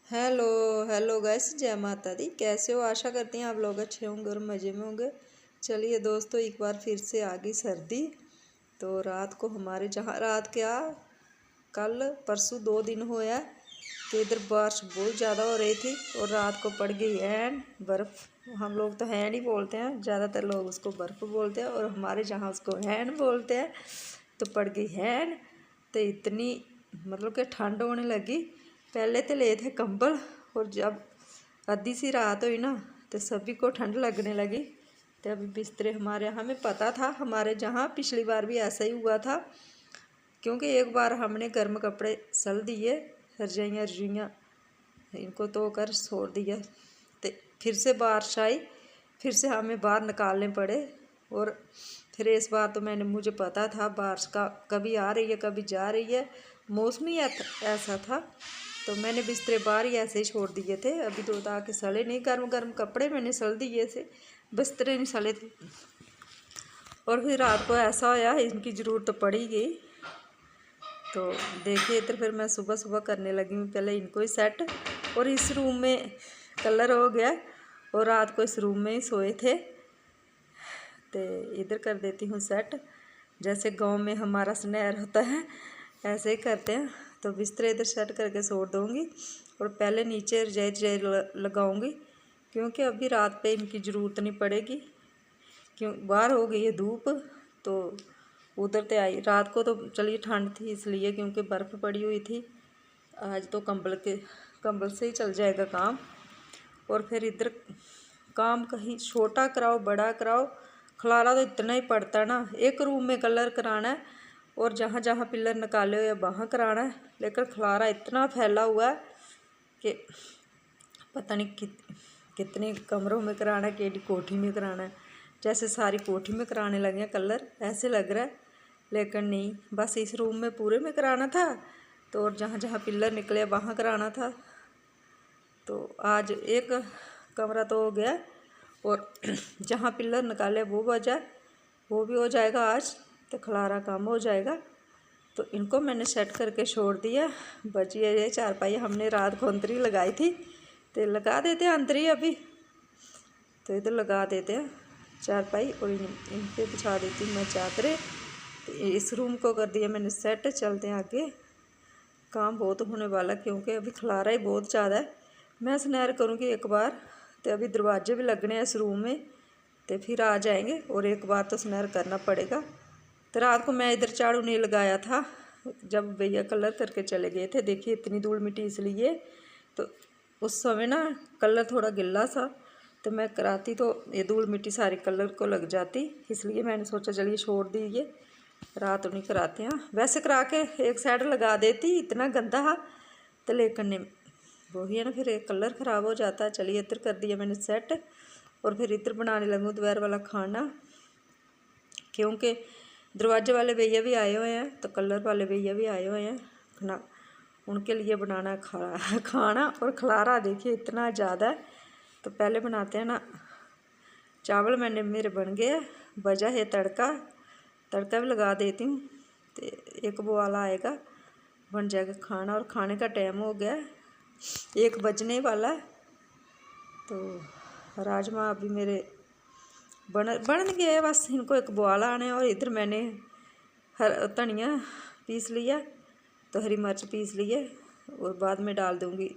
Hello hello guys, जय माता दी। कैसे हो? आशा करती हैं आप लोग अच्छे होंगे और मज़े में होंगे। चलिए दोस्तों, एक बार फिर से आ गई सर्दी। तो रात को हमारे जहाँ रात क्या कल परसों 2 दिन हुआ तो इधर बारिश बहुत ज़्यादा हो रही थी और रात को पड़ गई हैन बर्फ़। हम लोग तो हैन ही बोलते हैं, ज़्यादातर लोग उसको बर्फ़ बोलते हैं और हमारे जहाँ उसको हैन बोलते हैं। तो पड़ गई हैन तो इतनी मतलब कि ठंड होने लगी। पहले तो ले थे कंबल और जब आधी सी रात हुई ना तो सभी को ठंड लगने लगी। तो अभी बिस्तरे हमारे हमें पता था, हमारे जहाँ पिछली बार भी ऐसा ही हुआ था क्योंकि एक बार हमने गर्म कपड़े सल दिए, रजाइयाँ रजाइयाँ इनको धो कर छोड़ दिया। तो फिर से बारिश आई, फिर से हमें बाहर निकालने पड़े। और फिर इस बार तो मुझे पता था बारिश का कभी आ रही है कभी जा रही है, मौसम ही ऐसा था। तो मैंने बिस्तरे बाहर ही ऐसे ही छोड़ दिए थे। अभी तो ताकि सले नहीं, गर्म गर्म कपड़े मैंने सल दिए थे, बिस्तरे नहीं सले थे। और फिर रात को ऐसा होया, इनकी ज़रूरत तो पड़ी गई। तो देखिए इधर फिर मैं सुबह सुबह करने लगी हूँ पहले इनको ही सेट। और इस रूम में कलर हो गया और रात को इस रूम में ही सोए थे। तो इधर कर देती हूँ सेट, जैसे गांव में हमारा स्नेर होता है ऐसे ही करते हैं। तो बिस्तरे इधर सेट करके छोड़ दूँगी और पहले नीचे रजाई लगाऊंगी क्योंकि अभी रात पे इनकी ज़रूरत नहीं पड़ेगी। क्यों बाहर हो गई है धूप, तो उधर ते आई रात को तो चलिए ठंड थी इसलिए क्योंकि बर्फ़ पड़ी हुई थी। आज तो कंबल से ही चल जाएगा काम। और फिर इधर काम कहीं छोटा कराओ बड़ा कराओ, खलारा तो इतना ही पड़ता ना। एक रूम में कलर कराना है और जहाँ जहाँ पिलर निकाले हुए वहाँ कराना है, लेकिन खलारा इतना फैला हुआ है कि पता नहीं कितने कमरों में कराना है, केडी कोठी में कराना है। जैसे सारी कोठी में कराने लगे हैं कलर ऐसे लग रहा है, लेकिन नहीं, बस इस रूम में पूरे में कराना था। तो और जहाँ जहाँ पिलर निकले वहाँ कराना था। तो आज एक कमरा तो हो गया और जहाँ पिलर निकाले वो बचा, वो भी हो जाएगा आज। तो खलारा काम हो जाएगा। तो इनको मैंने सेट करके छोड़ दिया। बची है ये चारपाई, हमने रात को अंतरी लगाई थी तो लगा देते हैं अंतरी अभी। तो इधर लगा देते हैं चारपाई और इन पे बिछा देती हूँ मैं चादरें। तो इस रूम को कर दिया मैंने सेट। चलते हैं आगे, काम बहुत होने वाला क्योंकि अभी खलारा ही बहुत ज़्यादा है। मैं स्नैर करूँगी एक बार, तो अभी दरवाजे भी लगने हैं इस रूम में, तो फिर आ जाएंगे और एक बार तो स्नैर करना पड़ेगा। तो रात को मैं इधर झाड़ू नहीं लगाया था जब भैया कलर करके चले गए थे। देखिए इतनी धूल मिट्टी इसलिए, तो उस समय ना कलर थोड़ा गिल्ला सा, तो मैं कराती तो ये धूल मिट्टी सारी कलर को लग जाती, इसलिए मैंने सोचा चलिए छोड़ दीजिए, रात नहीं कराते हैं। वैसे करा के एक साइड लगा देती, इतना गंदा है तो लेकिन वही है ना, फिर एक कलर ख़राब हो जाता है। चलिए इधर कर दिया मैंने सेट और फिर इधर बनाने लगूँ दोपहर वाला खाना क्योंकि दरवाजे वाले भैया भी आए हुए हैं तो कलर वाले भैया भी आए हुए हैं खाना, उनके लिए बनाना खाना। और खलारा देखिए इतना ज़्यादा है। तो पहले बनाते हैं ना चावल, मेरे बन गए, बजा है तड़का भी लगा देती हूँ। तो एक बोआला आएगा बन जाएगा खाना और खाने का टाइम हो गया, 1 बजने वाला है। तो राजमा अभी मेरे बन गए, बस इनको एक बोआला आने। और इधर मैंने धनिया पीस लिया, तो हरी मिर्च पीस लिए और बाद में डाल दूँगी,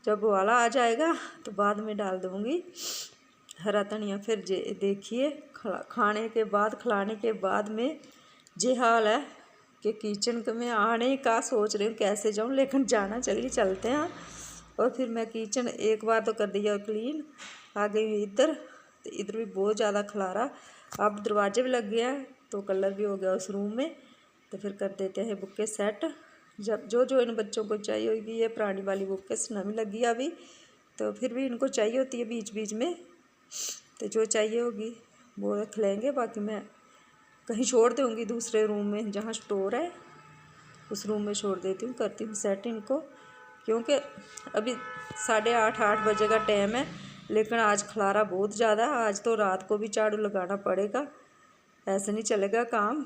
जब बोआला आ जाएगा तो बाद में डाल दूँगी हरा धनिया। फिर देखिए खाने के बाद खिलाने के बाद में ये हाल है कि किचन में आने का सोच रही हूँ कैसे जाऊँ, लेकिन जाना चलिए चलते हैं। और फिर मैं किचन एक बार तो कर दिया क्लीन, आ गई इधर। तो इधर भी बहुत ज़्यादा खलारा, अब दरवाजे भी लग गया तो कलर भी हो गया उस रूम में। तो फिर कर देते हैं बुकें सेट, जब जो इन बच्चों को चाहिए होगी। ये पुरानी वाली बुकें नवी लगी है अभी, तो फिर भी इनको चाहिए होती है बीच बीच में, तो जो चाहिए होगी वो रख लेंगे। बाकी मैं कहीं छोड़ दूँगी दूसरे रूम में जहाँ स्टोर है, उस रूम में छोड़ देती हूँ, करती हूँ सेट इनको क्योंकि अभी 8:30 बजे का टाइम है। लेकिन आज खलारा बहुत ज़्यादा है, आज तो रात को भी झाड़ू लगाना पड़ेगा, ऐसे नहीं चलेगा काम।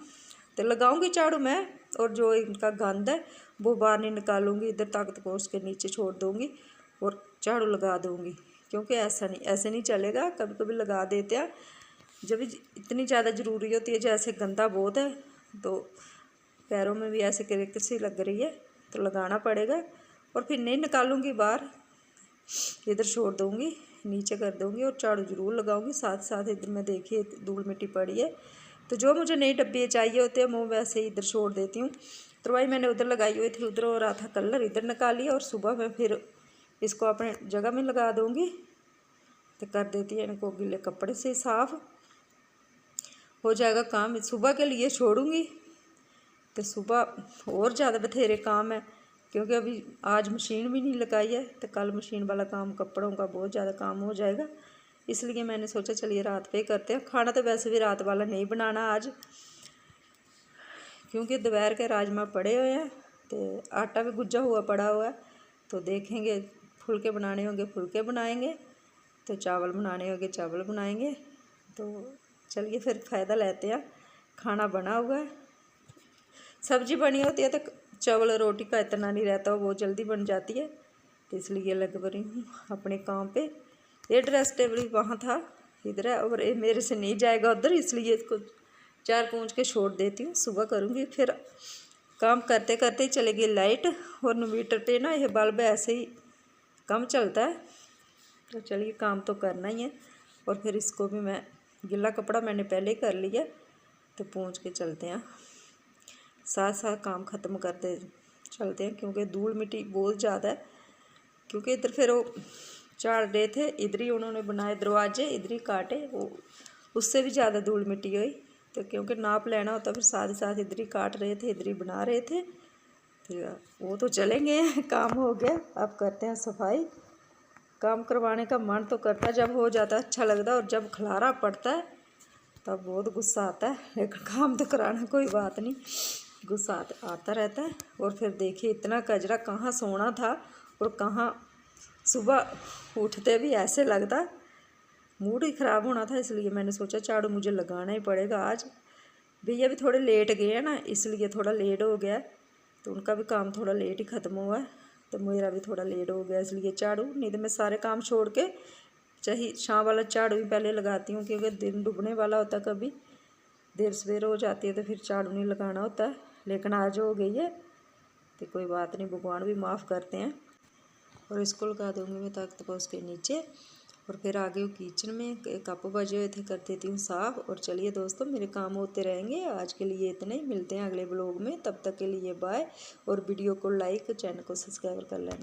तो लगाऊंगी झाड़ू मैं, और जो इनका गंद है वो बाहर नहीं निकालूंगी, इधर ताकत पोस्ट के नीचे छोड़ दूँगी और झाड़ू लगा दूँगी, क्योंकि ऐसे नहीं चलेगा। कभी कभी लगा देते हैं जब इतनी ज़्यादा ज़रूरी होती है, जैसे गंदा बहुत है तो पैरों में भी ऐसे क्रिक सी लग रही है तो लगाना पड़ेगा। और फिर नहीं निकालूंगी बाहर, इधर छोड़ दूँगी, नीचे कर दूँगी और झाड़ू ज़रूर लगाऊंगी। साथ साथ इधर में देखिए धूल मिट्टी पड़ी है, तो जो मुझे नई डब्बे चाहिए होते हैं मैं वैसे ही इधर छोड़ देती हूँ। तरवाई मैंने उधर लगाई हुई थी, उधर हो रहा था कलर, इधर निकाली और सुबह मैं फिर इसको अपने जगह में लगा दूँगी। तो कर देती है इनको गीले कपड़े से साफ़, हो जाएगा काम। सुबह के लिए छोड़ूंगी तो सुबह और ज़्यादा बथेरे काम है, क्योंकि अभी आज मशीन भी नहीं लगाई है, तो कल मशीन वाला काम, कपड़ों का बहुत ज़्यादा काम हो जाएगा। इसलिए मैंने सोचा चलिए रात पे करते हैं। खाना तो वैसे भी रात वाला नहीं बनाना आज, क्योंकि दोपहर के राजमा पड़े हुए हैं, तो आटा भी गुज्जा हुआ पड़ा हुआ है। तो देखेंगे, फुलके बनाने होंगे फुलके बनाएंगे, तो चावल बनाने होंगे चावल बनाएंगे। तो चलिए फिर फ़ायदा लेते हैं। खाना बना हुआ है, सब्जी बनी होती है तो चावल रोटी का इतना नहीं रहता, वो जल्दी बन जाती है। तो इसलिए लग रही हूँ अपने काम पे। ये ड्रेस टेबल वहाँ था, इधर है, और ये मेरे से नहीं जाएगा उधर, इसलिए इसको चार पूंछ के छोड़ देती हूँ। सुबह करूँगी। फिर काम करते करते ही चलेगी लाइट, और इन्वर्टर पे ना ये बल्ब ऐसे ही कम चलता है। तो चलिए काम तो करना ही है। और फिर इसको भी मैं, गीला कपड़ा मैंने पहले ही कर लिया, तो पूंछ के चलते हैं, साथ साथ काम ख़त्म करते चलते हैं, क्योंकि धूल मिट्टी बहुत ज़्यादा है। क्योंकि इधर फिर वो झाड़ रहे थे, इधर ही उन्होंने बनाए दरवाजे, इधर ही काटे, वो उससे भी ज़्यादा धूल मिट्टी हुई। तो क्योंकि नाप लेना होता, फिर साथ साथ इधर ही काट रहे थे, इधर ही बना रहे थे। तो वो तो चलेंगे, काम हो गया, अब करते हैं सफाई। काम करवाने का मन तो करता है, जब हो जाता है अच्छा लगता है, और जब खलारा पड़ता है तब बहुत गुस्सा आता है। लेकिन काम तो कराना कोई बात नहीं, गुस्सा आता रहता है। और फिर देखिए इतना कचरा, कहाँ सोना था और कहाँ सुबह उठते भी ऐसे लगता, मूड ही ख़राब होना था। इसलिए मैंने सोचा झाड़ू मुझे लगाना ही पड़ेगा आज। भैया भी थोड़े लेट गए हैं ना, इसलिए थोड़ा लेट हो गया, तो उनका भी काम थोड़ा लेट ही ख़त्म हुआ है, तो मेरा भी थोड़ा लेट हो गया, इसलिए झाड़ू, नहीं तो मैं सारे काम छोड़ के चाहे शाम वाला झाड़ू भी पहले लगाती हूँ, क्योंकि दिन डूबने वाला होता, कभी देर सवेर हो जाती है तो फिर झाड़ू नहीं लगाना होता है। लेकिन आज हो गई है तो कोई बात नहीं, भगवान भी माफ़ करते हैं। और इसको लगा दूँगी मैं तख्त पर उसके नीचे। और फिर आगे वो किचन में कप बजे हुए थे, कर देती हूँ साफ़। और चलिए दोस्तों, मेरे काम होते रहेंगे, आज के लिए इतने ही, मिलते हैं अगले ब्लॉग में, तब तक के लिए बाय। और वीडियो को लाइक, चैनल को सब्सक्राइब कर लेना।